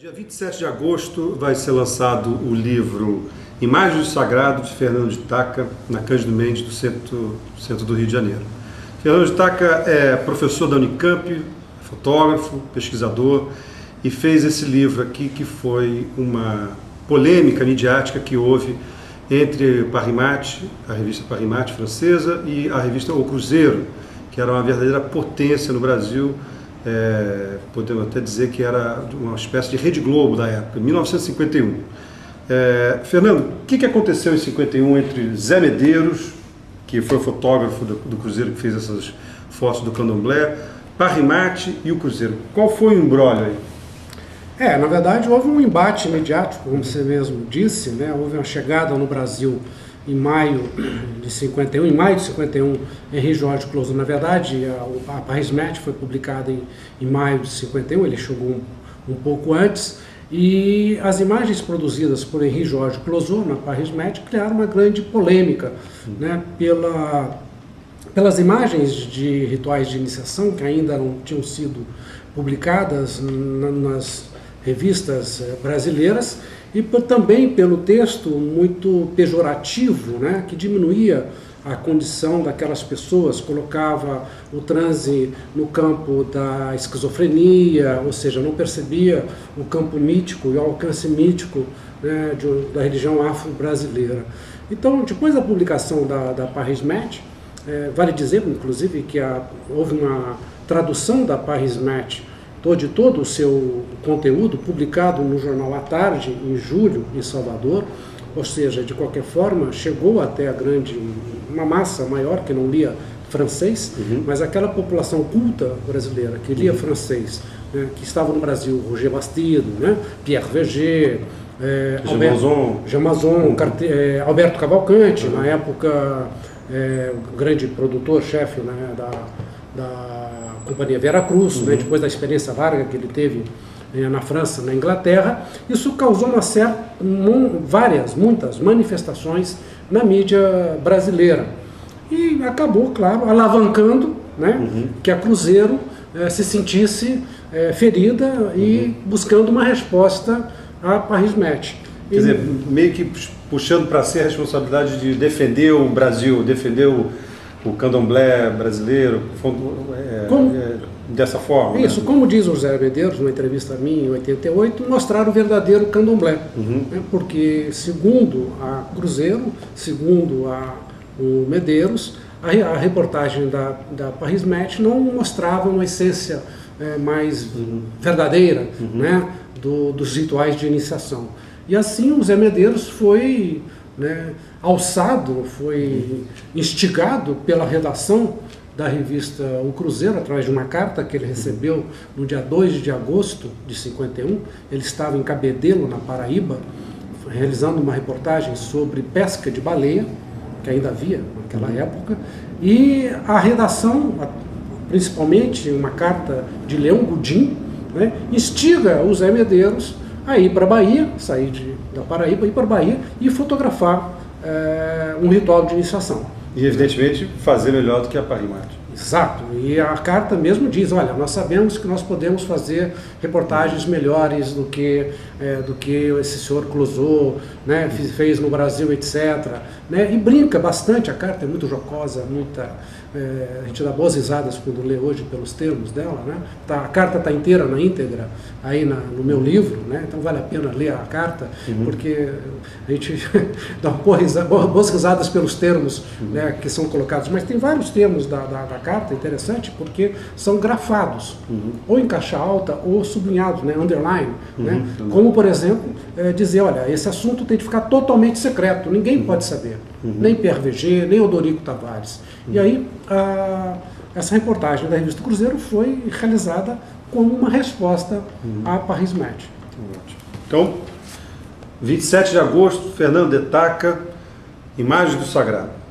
Dia 27 de agosto vai ser lançado o livro Imagens do Sagrado, de Fernando de Tacca, na Cândido Mendes, do centro do Rio de Janeiro. Fernando de Tacca é professor da Unicamp, fotógrafo, pesquisador, e fez esse livro aqui, que foi uma polêmica midiática que houve entre Paris Match, a revista Paris Match francesa, e a revista O Cruzeiro, que era uma verdadeira potência no Brasil. Podemos até dizer que era uma espécie de Rede Globo da época, 1951. Fernando, o que aconteceu em 51 entre Zé Medeiros, que foi o fotógrafo do Cruzeiro que fez essas fotos do Candomblé, Paris Match e o Cruzeiro? Qual foi o imbróglio aí? Na verdade houve um embate midiático, como você mesmo disse, né? Houve uma chegada no Brasil em maio de 51, Henri Jorge Clouzot. Na verdade, a Paris Match foi publicada em maio de 51, ele chegou um pouco antes, e as imagens produzidas por Henri Jorge Clouzot na Paris Match criaram uma grande polêmica, né, pelas imagens de rituais de iniciação que ainda não tinham sido publicadas nas revistas brasileiras, e também pelo texto muito pejorativo, né, que diminuía a condição daquelas pessoas, colocava o transe no campo da esquizofrenia, ou seja, não percebia o campo mítico e o alcance mítico, né, da religião afro-brasileira. Então, depois da publicação da Paris Match, vale dizer, inclusive, que houve uma tradução da Paris Match de todo o seu conteúdo publicado no jornal à tarde, em julho, em Salvador, ou seja, de qualquer forma, chegou até uma massa maior que não lia francês, mas aquela população culta brasileira que lia francês, né, que estava no Brasil, Roger Bastido, né, Pierre Verger, Jean Mazon, Alberto Cavalcante, na época o grande produtor-chefe, né, da Companhia Veracruz, né, depois da experiência larga que ele teve na França, na Inglaterra. Isso causou muitas manifestações na mídia brasileira. E acabou, claro, alavancando, né, que a Cruzeiro se sentisse ferida e buscando uma resposta à Paris Match. Quer dizer, meio que puxando para si a responsabilidade de defender o Brasil, defender o candomblé brasileiro, dessa forma. Isso, né? Como diz o Zé Medeiros, numa entrevista minha em 88, mostrar o verdadeiro candomblé. Né? Porque, segundo a Cruzeiro, segundo o Medeiros, a reportagem da Paris Match não mostrava uma essência mais verdadeira, né, dos rituais de iniciação. E assim o Zé Medeiros foi, né, alçado, foi instigado pela redação da revista O Cruzeiro, através de uma carta que ele recebeu no dia 2 de agosto de 51. Ele estava em Cabedelo, na Paraíba, realizando uma reportagem sobre pesca de baleia, que ainda havia naquela época, e a redação, principalmente uma carta de Leão Gudim, né, instiga o Zé Medeiros a ir para a Bahia, sair da Paraíba, ir para a Bahia e fotografar um ritual de iniciação. E, evidentemente, fazer melhor do que a Paris Match. Exato, e a carta mesmo diz, olha, nós sabemos que nós podemos fazer reportagens melhores do que esse senhor Clouzot, né, fez no Brasil, etc. Né, e brinca bastante, a carta é muito jocosa, a gente dá boas risadas quando lê hoje pelos termos dela, né? A carta está inteira, na íntegra, aí no meu livro, né? Então vale a pena ler a carta, porque a gente dá boas risadas pelos termos, né, que são colocados, mas tem vários termos da carta, interessante, porque são grafados, ou em caixa alta ou sublinhados, né, underline, né? Como, por exemplo, dizer, olha, esse assunto tem que ficar totalmente secreto, ninguém pode saber, nem Pierre Verger, nem Odorico Tavares. E aí, essa reportagem da revista Cruzeiro foi realizada como uma resposta à Paris Match. Então, 27 de agosto, Fernando de Tacca, Imagens do Sagrado.